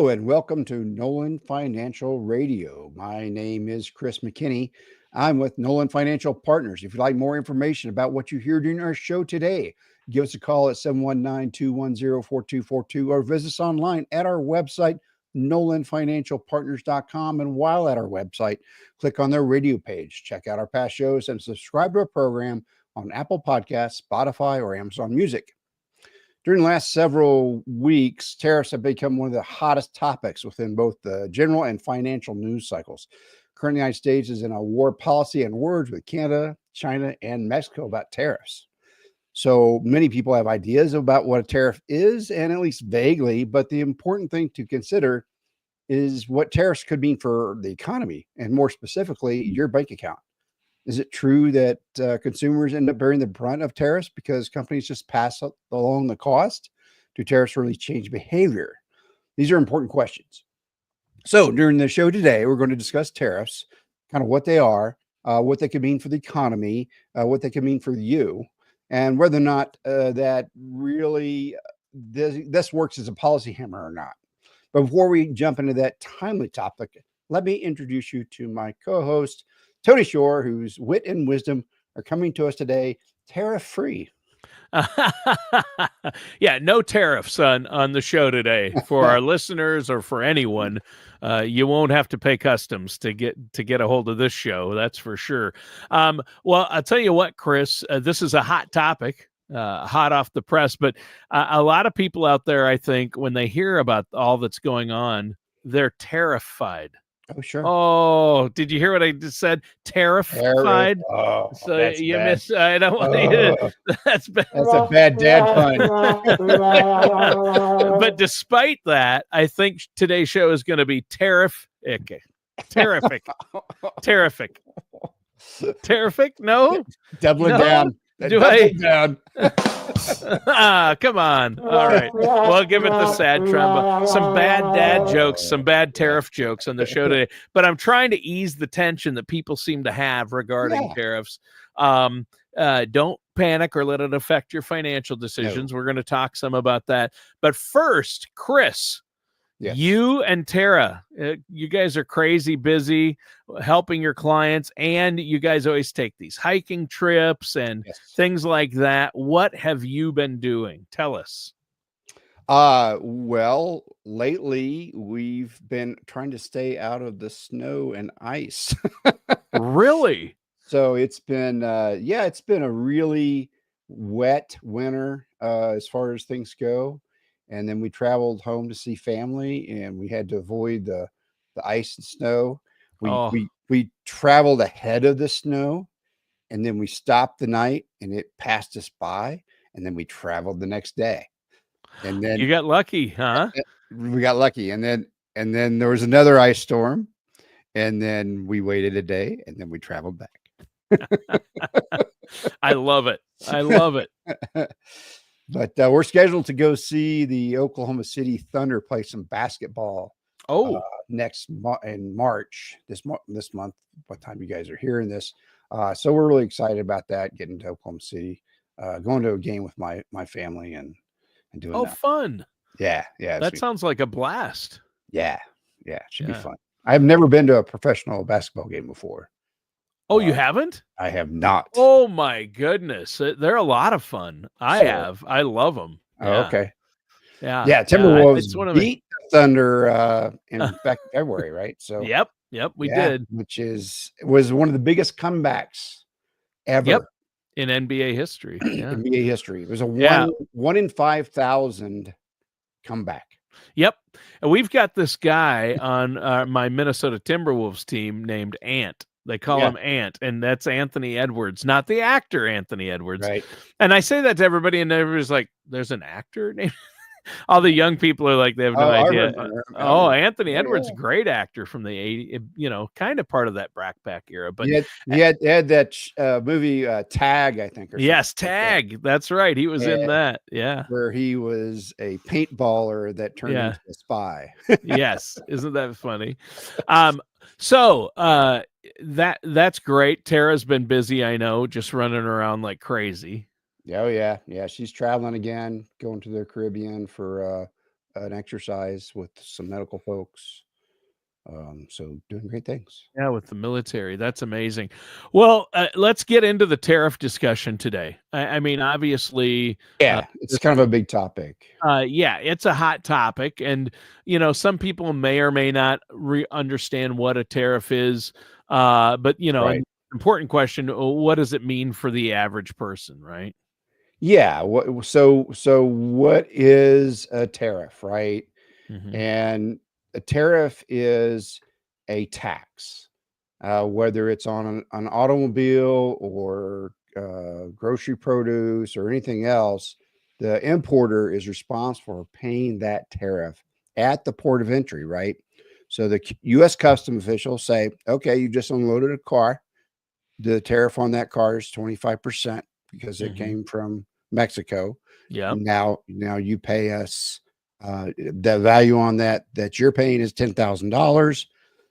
Hello and welcome to Nolan Financial Radio. My name is Chris McKinney. I'm with Nolan Financial Partners. If you'd like more information about what you hear during our show today, give us a call at 719-210-4242 or visit us online at our website, nolanfinancialpartners.com. And while at our website, click on the radio page. Check out our past shows and subscribe to our program on Apple Podcasts, Spotify, or Amazon Music. During the last several weeks, tariffs have become one of the hottest topics within both the general and financial news cycles. Currently, the United States is in a war policy and words with Canada, China, and Mexico about tariffs. So many people have ideas about what a tariff is, and at least vaguely, but the important thing to consider is what tariffs could mean for the economy, and more specifically, your bank account. Is it true that consumers end up bearing the brunt of tariffs because companies just pass along the cost? Do tariffs really change behavior? These are important questions. So during the show today, we're going to discuss tariffs, kind of what they are, what they could mean for the economy, what they could mean for you, and whether or not that really this works as a policy hammer or not. But before we jump into that timely topic, let me introduce you to my co-host, Tony Shore, whose wit and wisdom are coming to us today, tariff-free. Yeah, no tariffs on the show today for our listeners or for anyone. You won't have to pay customs to get a hold of this show. That's for sure. Well, I'll tell you what, Chris, this is a hot topic, hot off the press. But a lot of people out there, I think, when they hear about all that's going on, they're terrified. Oh, sure. Oh, did you hear what I just said? Terrified. Oh, so you bad. miss. I don't want to. That's bad. That's a bad dad pun. But despite that, I think today's show is going to be terrific. Terrific. No, Doubling down. Down. Come on. All right. Well, give it the sad trump. Some bad dad jokes, some bad tariff jokes on the show today. But I'm trying to ease the tension that people seem to have regarding tariffs. Don't panic or let it affect your financial decisions. No. We're going to talk some about that. But first, Chris, you and Tara, you guys are crazy busy helping your clients, and you guys always take these hiking trips and things like that. What have you been doing? Tell us. Well, lately we've been trying to stay out of the snow and ice. Really? So it's been, it's been a really wet winter as far as things go. And then we traveled home to see family, and we had to avoid the ice and snow. We traveled ahead of the snow, and then we stopped the night, and it passed us by, and then we traveled the next day. And then you got lucky, huh? We got lucky, and then there was another ice storm, and then we waited a day, and then we traveled back. I love it. I love it. But we're scheduled to go see the Oklahoma City Thunder play some basketball. In March this month. What time you guys are hearing this? So we're really excited about that. Getting to Oklahoma City, going to a game with my family and doing. Oh, fun! Yeah. That sounds like a blast. Yeah. It should be fun. I've never been to a professional basketball game before. Oh, you haven't? I have not. Oh my goodness, they're a lot of fun. I love them. Oh, okay. Yeah. Timberwolves beat the Thunder in February, right? So yep, we did, which was one of the biggest comebacks ever in NBA history. Yeah. NBA history. It was a 1 in 5,000 comeback. Yep, and we've got this guy on my Minnesota Timberwolves team named Ant. They call him Ant, and that's Anthony Edwards, not the actor Anthony Edwards. Right. And I say that to everybody, and everybody's like, "There's an actor named." All the young people are like, they have no idea. Anthony Edwards, great actor from the 80s, kind of part of that Brackback era. But he had that movie Tag, I think. Yes, Tag. That's right. He was in that. Yeah, where he was a paintballer that turned into a spy. Yes, isn't that funny? So that's great. Tara's been busy, I know, just running around like crazy. Oh yeah. She's traveling again, going to the Caribbean for an exercise with some medical folks. So doing great things. Yeah, with the military. That's amazing. Well, let's get into the tariff discussion today. I mean, obviously, Yeah, it's kind of a big topic. yeah, it's a hot topic, and some people may or may not understand what a tariff is. But Right. an important question: what does it mean for the average person, right? Yeah. So what is a tariff, right? Hmm. And a tariff is a tax, whether it's on an automobile or grocery produce or anything else. The importer is responsible for paying that tariff at the port of entry, right? So the U.S. custom officials say, okay, you just unloaded a car. The tariff on that car is 25% because it Hmm. came from Mexico. Yep. Now you pay us the value on that you're paying is $10,000.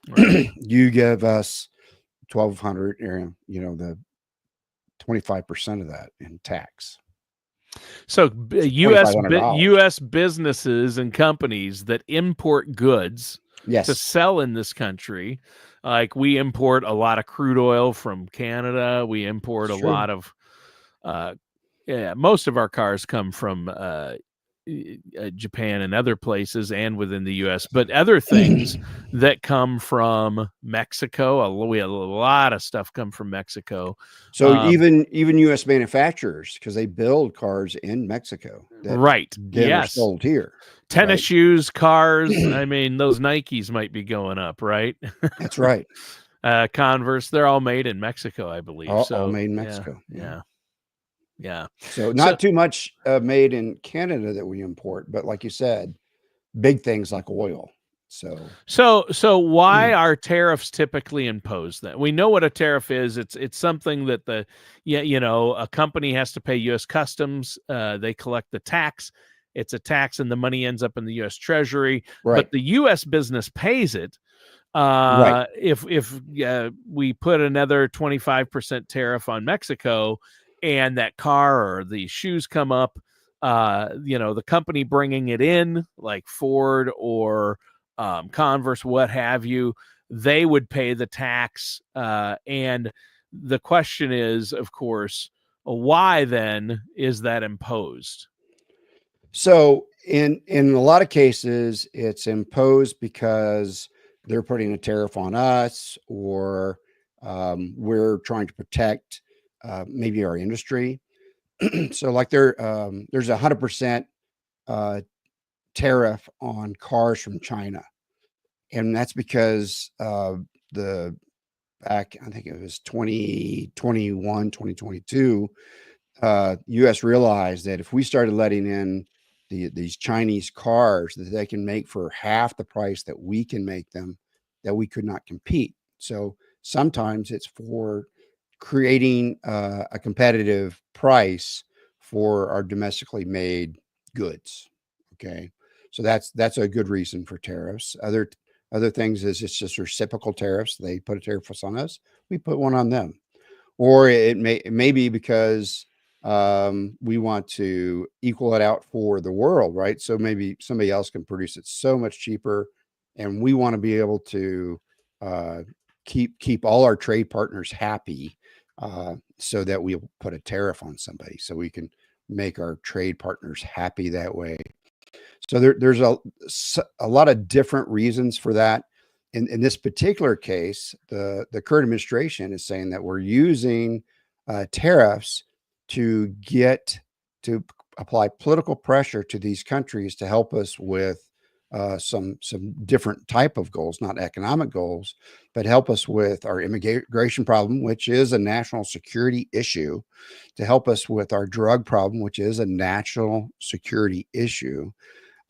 Right. You give us 1,200, the 25% of that in tax. So So $2,500. U.S. businesses and companies that import goods to Yes, sell in this country, like we import a lot of crude oil from Canada, we import it's a true. lot of, uh, yeah, most of our cars come from Japan and other places and within the U.S., but other things that come from Mexico, we have a lot of stuff come from Mexico. So even U.S. manufacturers, because they build cars in Mexico that Right. then are Yes. sold here, Tennis right? shoes, cars. I mean, those Nikes might be going up, right? That's right. Converse, they're all made in Mexico, I believe. All So, made in yeah, Mexico. Yeah. yeah, yeah. So So, not too much made in Canada that we import, but like you said, big things like oil. So so why are tariffs typically imposed then? We know what a tariff is. It's something that a company has to pay U.S. Customs. They collect the tax. It's a tax, and the money ends up in the U.S. Treasury. right, But the U.S. business pays it. right. If we put another 25% tariff on Mexico, and that car or the shoes come up, the company bringing it in, like Ford or Converse, what have you, they would pay the tax. And the question is, of course, why then is that imposed? So in a lot of cases, it's imposed because they're putting a tariff on us, or we're trying to protect maybe our industry. So like there's 100% uh, tariff on cars from China, and that's because the back I think it was 2021, 2022. U.S. realized that if we started letting in these Chinese cars that they can make for half the price that we can make them, that we could not compete. So sometimes it's for creating a competitive price for our domestically made goods. Okay, so that's a good reason for tariffs. Other things is it's just reciprocal tariffs. They put a tariff on us, we put one on them, or it may be because we want to equal it out for the world, right? So maybe somebody else can produce it so much cheaper, and we want to be able to uh, keep all our trade partners happy, so that we'll put a tariff on somebody, so we can make our trade partners happy that way. So there's a lot of different reasons for that. In this particular case, the current administration is saying that we're using tariffs to get to apply political pressure to these countries to help us with some different type of goals, not economic goals, but help us with our immigration problem, which is a national security issue, to help us with our drug problem, which is a national security issue,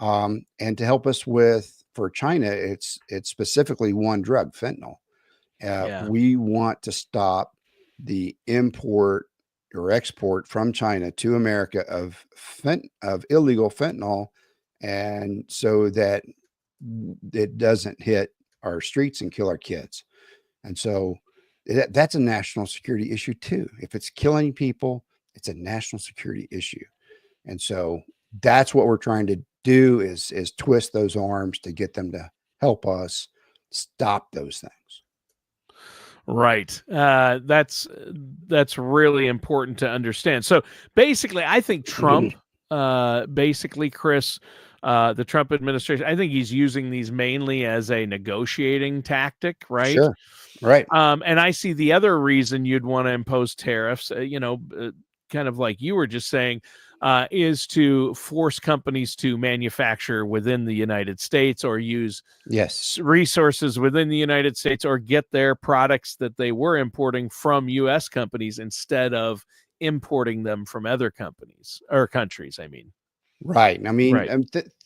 and to help us with, for China, it's specifically one drug, fentanyl. Yeah. We want to stop the import or export from China to America of illegal fentanyl, and so that it doesn't hit our streets and kill our kids. And so that's a national security issue too. If it's killing people, it's a national security issue. And so that's what we're trying do is twist those arms to get them to help us stop those things. Right. That's really important to understand. So basically, I think Trump, basically, Chris, the Trump administration, I think he's using these mainly as a negotiating tactic, right? Sure. Right. And I see the other reason you'd want to impose tariffs, kind of like you were just saying, is to force companies to manufacture within the United States or use Yes. resources within the United States or get their products that they were importing from U.S. companies instead of importing them from other companies or countries, I mean. Right. I mean, Right.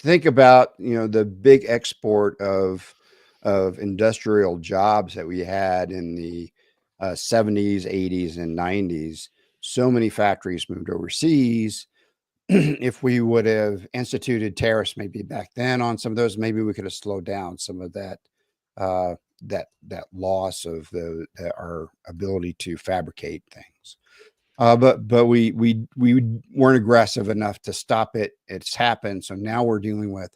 think about, the big export of industrial jobs that we had in the 70s, 80s, and 90s. So many factories moved overseas. If we would have instituted tariffs maybe back then on some of those, maybe we could have slowed down some of that that loss of our ability to fabricate things. But we weren't aggressive enough to stop it. It's happened. So now we're dealing with,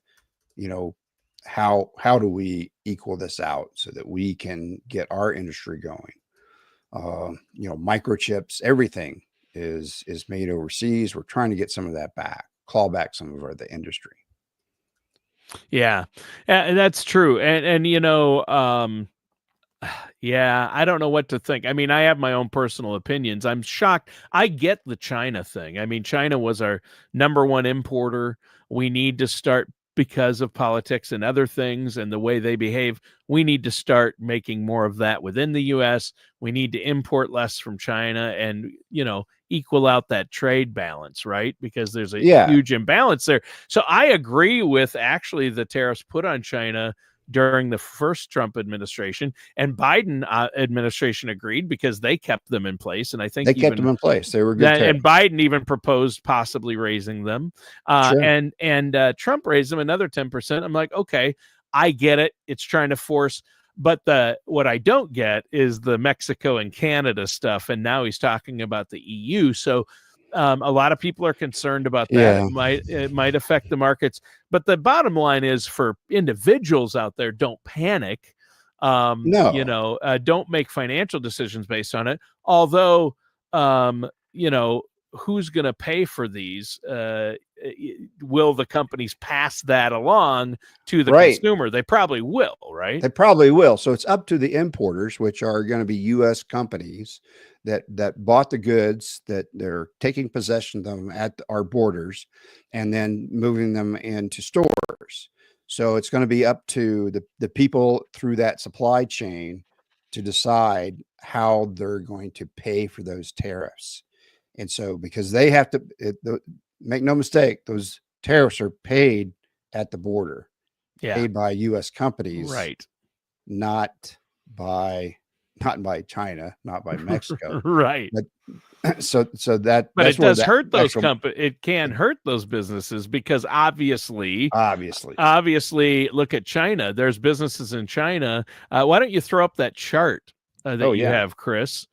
how do we equal this out so that we can get our industry going? Microchips, everything is made overseas. We're trying to get some of that back, claw back some of the industry. Yeah, and that's true. And yeah, I don't know what to think. I mean, I have my own personal opinions. I'm shocked. I get the China thing. I mean, China was our number one importer. We need to start, because of politics and other things and the way they behave, we need to start making more of that within the U.S. We need to import less from China and, equal out that trade balance, right? Because there's a huge imbalance there. So I agree with actually the tariffs put on China during the first Trump administration, and Biden administration agreed because they kept them in place. And I think they kept them in place. They were good. And Biden even proposed possibly raising them. Sure. And Trump raised them another 10%. I'm like, okay, I get it. It's trying to force. But what I don't get is the Mexico and Canada stuff. And now he's talking about the EU. So a lot of people are concerned about that. It might affect the markets. But the bottom line is, for individuals out there, don't panic. No. Don't make financial decisions based on it. Although, who's going to pay for these? Will the companies pass that along to the consumer? They probably will, right? They probably will. So it's up to the importers, which are going to be U.S. companies that bought the goods, that they're taking possession of them at our borders and then moving them into stores. So it's going to be up to the people through that supply chain to decide how they're going to pay for those tariffs. And so, because they have to, make no mistake, those tariffs are paid at the border, paid by U.S. companies, right? Not by China, not by Mexico, right? But so but it does hurt those companies. It can hurt those businesses because obviously, look at China. There's businesses in China. Why don't you throw up that chart that you have, Chris?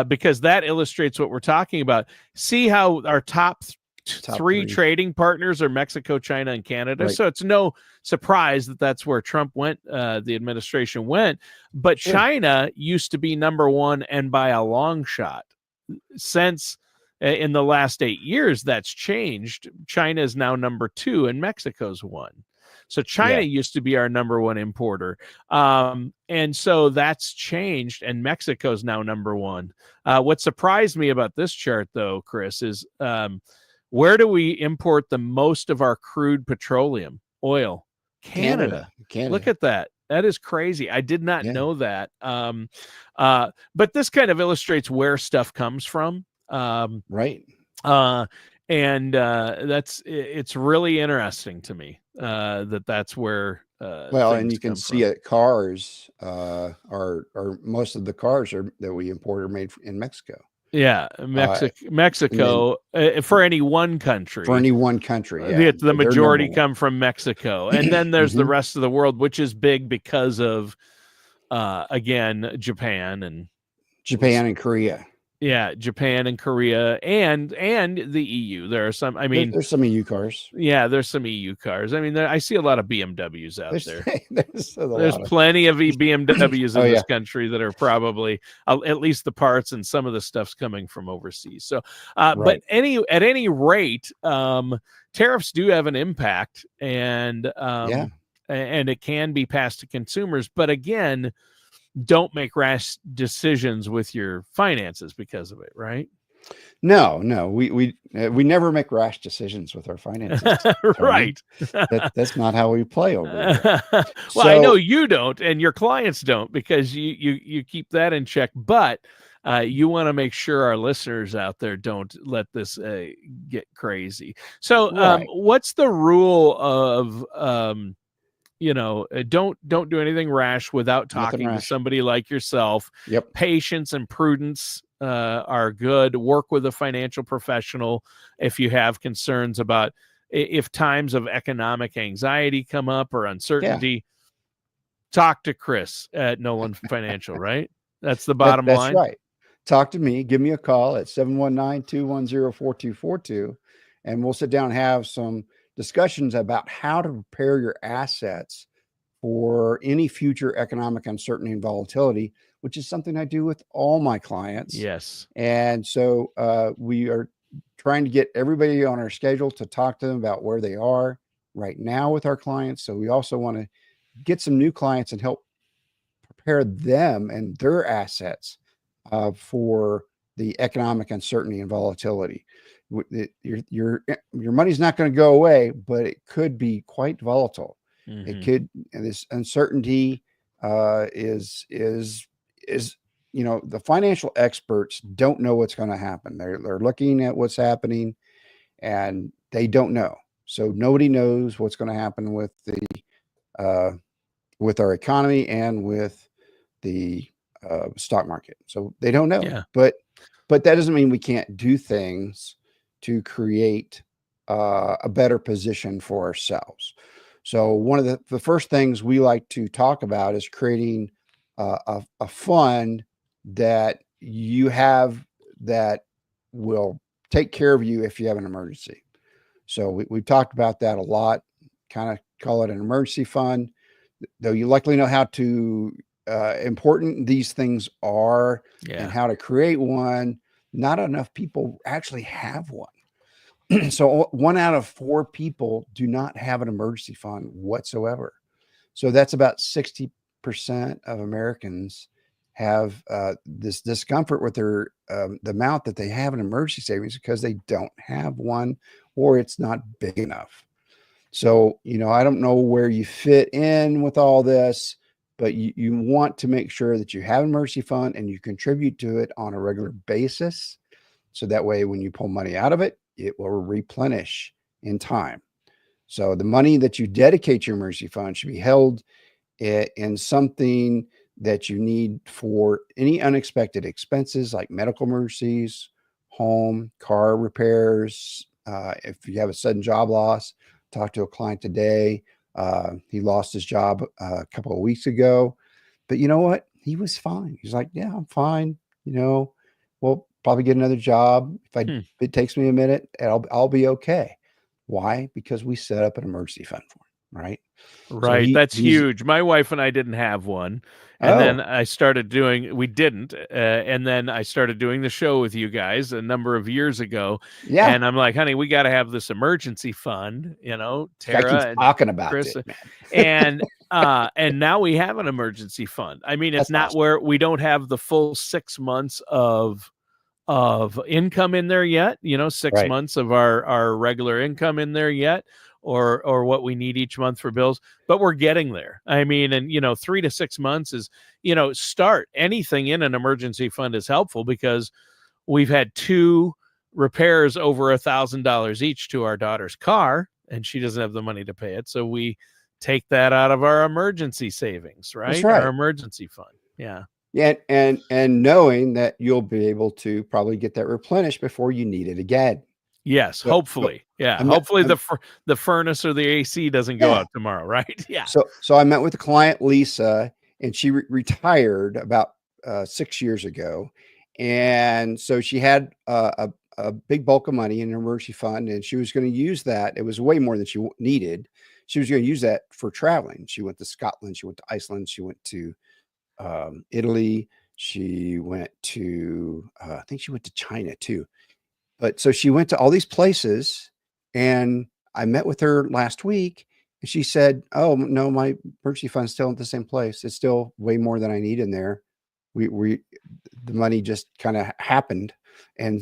Because that illustrates what we're talking about. See how our top three trading partners are Mexico, China, and Canada. Right. So it's no surprise that that's where Trump went, the administration went. But China used to be number one, and by a long shot. Since in the last 8 years, that's changed. China is now number two, and Mexico's one. So China used to be our number one importer. And so that's changed, and Mexico's now number one. What surprised me about this chart, though, Chris, is where do we import the most of our crude petroleum, oil? Canada. Look at that. That is crazy. I did not know that. But this kind of illustrates where stuff comes from. Right. And it's really interesting to me that's where and you can see it. Cars are most of the cars that we import are made in Mexico. Yeah, Mexico for any one country. The majority come from Mexico, and then there's the rest of the world, which is big because of again Japan and Korea. Yeah, Japan and Korea and the EU. There are some. I mean, there's some EU cars. yeah, there's some EU cars. I mean, I see a lot of BMWs out There's there. there's a There's lot of plenty of BMWs oh in yeah, this country that are probably at least the parts and some of the stuff's coming from overseas. So, but right. at any rate, tariffs do have an impact, and Yeah. it can be passed to consumers. But again, don't make rash decisions with your finances because of it, right? No, we never make rash decisions with our finances, Tony. Right. That's not how we play over here. Well, I know So you don't, and your clients don't, because you keep that in check. But you want to make sure our listeners out there don't let this get crazy. So, right, what's the rule of don't do anything rash without nothing talking to rash. somebody like yourself. Yep. Patience and prudence are good. Work with a financial professional if you have concerns about if times of economic anxiety come up or Yeah. uncertainty. Talk to Chris at Nolan Financial, right? That's the bottom That's line. right. Talk to me. Give me a call at 719-210-4242, and we'll sit down and have some discussions about how to prepare your assets for any future economic uncertainty and volatility, which is something I do with all my clients. Yes. And so we are trying to get everybody on our schedule to talk to them about where they are right now with our clients. So we also want to get some new clients and help prepare them and their assets for the economic uncertainty and volatility. Your money's not going to go away, but it could be quite volatile. Mhm. It could, and this uncertainty is the financial experts don't know what's going to happen. They're looking at what's happening, and they don't know. So nobody knows what's going to happen with our economy and with the stock market. So they don't know. Yeah. But that doesn't mean we can't do things to create a better position for ourselves. So one of the first things we like to talk about is creating a fund that you have that will take care of you if you have an emergency. So we've talked about that a lot, kind of call it an emergency fund, though you likely know how to important these things are and how to create one. Not enough people actually have one. So 1 out of 4 people do not have an emergency fund whatsoever. So that's about 60% of Americans have this discomfort with their the amount that they have in emergency savings because they don't have one, or it's not big enough. So, I don't know where you fit in with all this, but you want to make sure that you have an emergency fund and you contribute to it on a regular basis. So that way, when you pull money out of it, it will replenish in time. So the money that you dedicate your emergency fund should be held in something that you need for any unexpected expenses like medical emergencies, home, car repairs. If you have a sudden job loss, talked to a client today. He lost his job a couple of weeks ago, but you know what? He was fine. He's like, yeah, I'm fine. We'll probably get another job. If it takes me a minute, I'll be okay. Why? Because we set up an emergency fund for him, right? Right. So That's huge. My wife and I didn't have one. And then I started we didn't. And then I started doing the show with you guys a number of years ago. Yeah. And I'm like, honey, we got to have this emergency fund, Tara and talking about Chris, it, man. and now we have an emergency fund. I mean, it's not awesome. Where we don't have the full 6 months of income in there yet, 6 months of our regular income in there yet, or what we need each month for bills, but we're getting there. I mean, and 3 to 6 months is, start anything in an emergency fund is helpful because we've had 2 repairs over $1,000 each to our daughter's car, and she doesn't have the money to pay it. So we take that out of our emergency savings, right? That's right. Our emergency fund. Yeah. Yeah, and knowing that you'll be able to probably get that replenished before you need it again. Yes, hopefully. Hopefully the furnace or the AC doesn't go out tomorrow, right? Yeah. So I met with a client, Lisa, and she retired about 6 years ago, And so she had a big bulk of money in an emergency fund, and she was going to use that. It was way more than she needed. She was going to use that for traveling. She went to Scotland, she went to Iceland, she went to Italy, she went to I think she went to China too. But so she went to all these places, and I met with her last week, and she said, "Oh no, my emergency fund's still at the same place. It's still way more than I need in there. We the money just kind of happened, and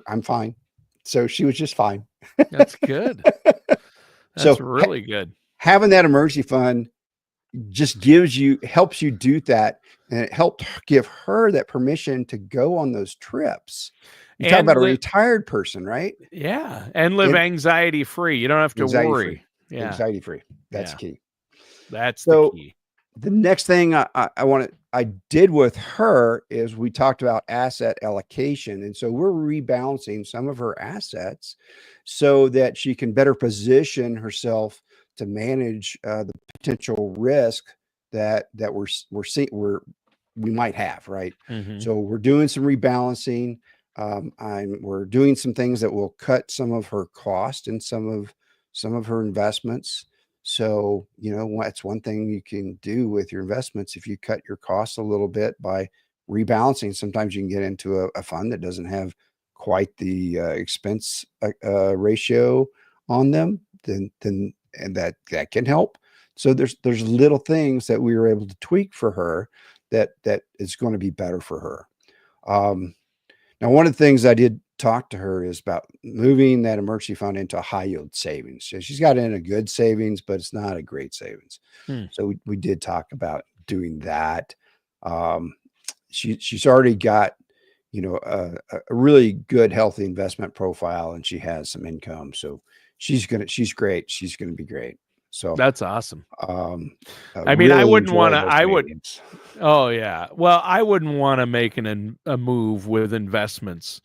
I'm fine." So she was just fine. That's good. That's So really good. having that emergency fund just helps you do that, and it helped give her that permission to go on those trips. You talk And about a live, retired person, right? yeah, and live And anxiety free. You don't have to anxiety free, worry. Yeah, anxiety free. That's yeah, key. that's the So key. the next thing I did with her is we talked about asset allocation, and so we're rebalancing some of her assets so that she can better position herself to manage the potential risk that we're seeing we might have, right? Mhm. So we're doing some rebalancing. We're doing some things that will cut some of her cost and some of her investments. So, that's one thing you can do with your investments. If you cut your costs a little bit by rebalancing, sometimes you can get into a fund that doesn't have quite the expense ratio on them. And that can help. So there's little things that we were able to tweak for her that is going to be better for her. Now, one of the things I did talk to her is about moving that emergency fund into a high yield savings. So she's got in a good savings, but it's not a great savings. Hmm. So we did talk about doing that. Um, she's already got, a really good, healthy investment profile, and she has some income. So she's great. She's going to be great. So, That's awesome. I mean, I really wouldn't want enjoy to. those I would. meetings. Oh yeah. Well, I wouldn't want to make a move with investments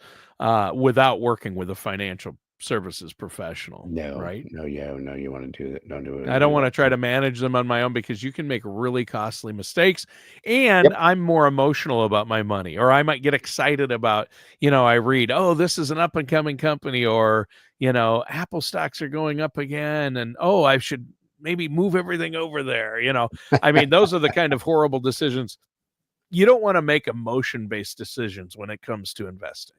without working with a financial services professional, No, right? no, yeah, no, you want to do that. Don't do it. I don't Do want that. to try to manage them on my own because you can make really costly mistakes. And Yep. I'm more emotional about my money, or I might get excited about, I read, oh, this is an up and coming company, or, Apple stocks are going up again. And, oh, I should maybe move everything over there. I mean, those are the kind of horrible decisions. You don't want to make emotion based decisions when it comes to investing.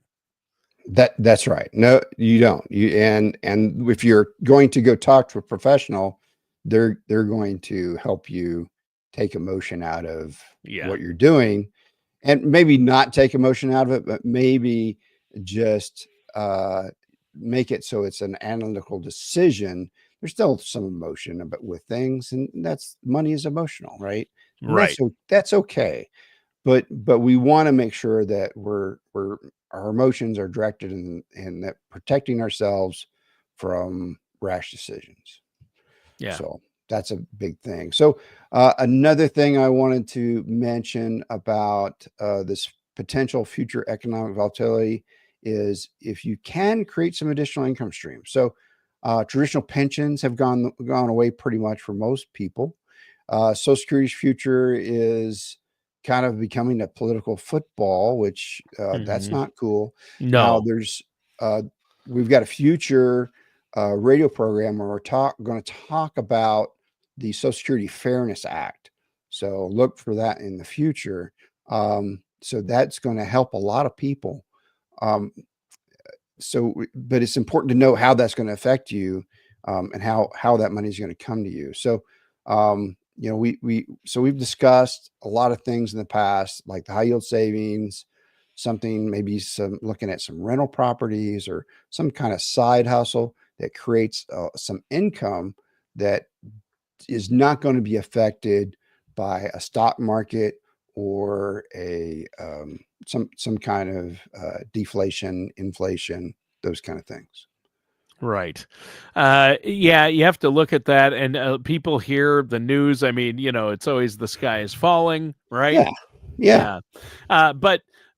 That's right. No, you don't. And if you're going to go talk to a professional, they're going to help you take emotion out of Yeah. what you're doing, and maybe not take emotion out of it, but maybe just make it so it's an analytical decision. There's still some emotion about with things, and that's money is emotional, right? And Right. that's okay. But we want to make sure that we're our emotions are directed in that protecting ourselves from rash decisions. Yeah. So that's a big thing. So another thing I wanted to mention about this potential future economic volatility is if you can create some additional income streams. So traditional pensions have gone away pretty much for most people. Social Security's future is kind of becoming a political football, which that's Mhm. not cool. Now No. uh, we've got a future radio program where we're going to talk about the Social Security Fairness Act. So look for that in the future. So that's going to help a lot of people. Um, but it's important to know how that's going to affect you, and how that money is going to come to you. So, we've discussed a lot of things in the past, like the high yield savings, something maybe some looking at some rental properties or some kind of side hustle that creates some income that is not going to be affected by a stock market or some kind of deflation, inflation, those kind of things. Right. Yeah, you have to look at that. And people hear the news. I mean, it's always the sky is falling, right? Yeah, yeah, Yeah.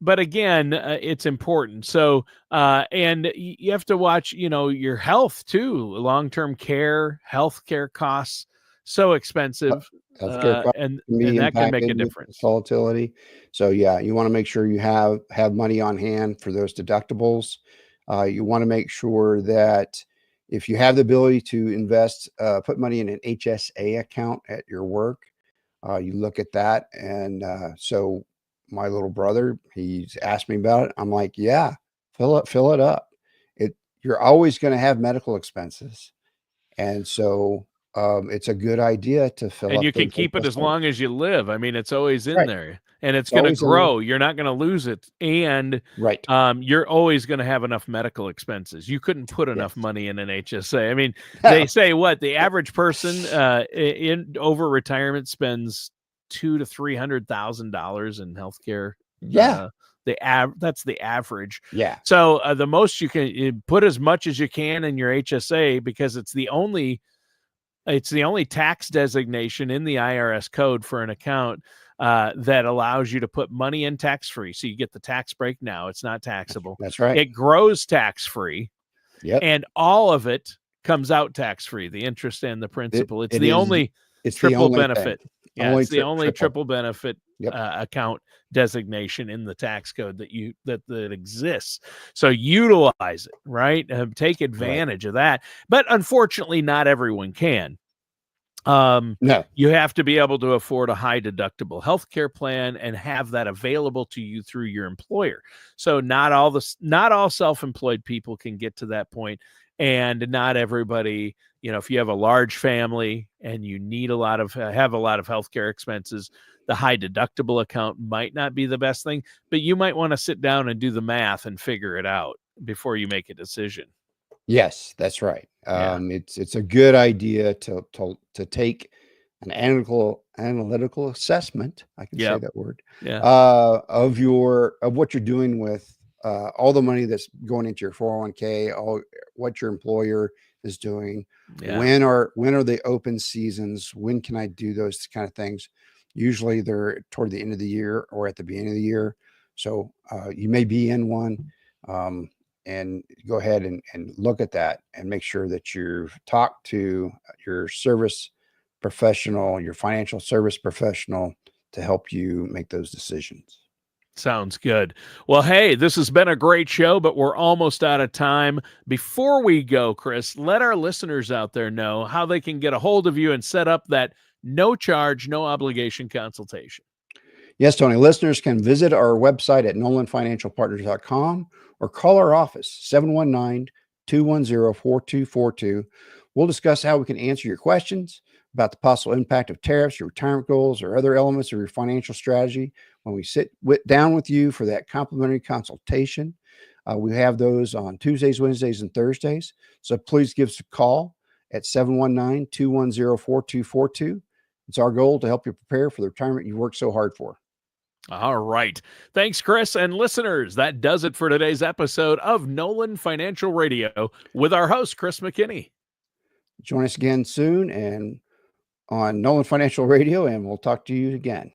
But again, it's important. So, and you have to watch, your health too, long term care, health care costs. so expensive, Healthcare costs and can be that can make a impacted with difference. volatility. So yeah, you want to make sure you have money on hand for those deductibles. You want to make sure that if you have the ability to invest, put money in an HSA account at your work, you look at that. And so my little brother, he's asked me about it. I'm like, yeah, fill it up. You're always going to have medical expenses. And so it's a good idea to fill And up you can those keep it as HSAs. long as you live. I mean, it's always in Right. there, and it's It's going to always in there. grow. You're not going to lose it, and Right. you're always going to have enough medical expenses. You couldn't put enough Yes. money in an HSA. I mean, they say what the average person in over retirement spends $200,000 to $300,000 in healthcare. Yeah. That's the average. Yeah. So the most you put as much as you can in your HSA, because it's the only tax designation in the IRS code for an account that allows you to put money in tax-free. So you get the tax break now. It's not taxable. That's right. It grows tax-free. Yep. And all of it comes out tax-free, the interest and the principal. It's the only triple benefit. Yeah, it's the only triple benefit account designation in the tax code that exists. So utilize it, right? Take advantage of that. But unfortunately, not everyone can. No. You have to be able to afford a high deductible healthcare plan and have that available to you through your employer. So not all self-employed people can get to that point, and not everybody, if you have a large family and you need have a lot of healthcare expenses, the high deductible account might not be the best thing, but you might want to sit down and do the math and figure it out before you make a decision. Yes, that's right. Yeah. It's a good idea to take an analytical assessment. I can say that word. Yeah. Of what you're doing with all the money that's going into your 401k, what your employer is doing. Yeah. When are the open seasons? When can I do those kind of things? Usually they're toward the end of the year or at the beginning of the year. So you may be in one. And go ahead and look at that and make sure that you've talked to your service professional, your financial service professional, to help you make those decisions. Sounds good. Well, hey, this has been a great show, but we're almost out of time. Before we go, Chris, let our listeners out there know how they can get a hold of you and set up that no charge, no obligation consultation. Yes, Tony. Listeners can visit our website at nolanfinancialpartners.com or call our office, 719-210-4242. We'll discuss how we can answer your questions about the possible impact of tariffs, your retirement goals, or other elements of your financial strategy when we sit down with you for that complimentary consultation. We have those on Tuesdays, Wednesdays, and Thursdays. So please give us a call at 719-210-4242. It's our goal to help you prepare for the retirement you worked so hard for. All right. Thanks, Chris. And listeners, that does it for today's episode of Nolan Financial Radio with our host, Chris McKinney. Join us again soon and on Nolan Financial Radio, and we'll talk to you again.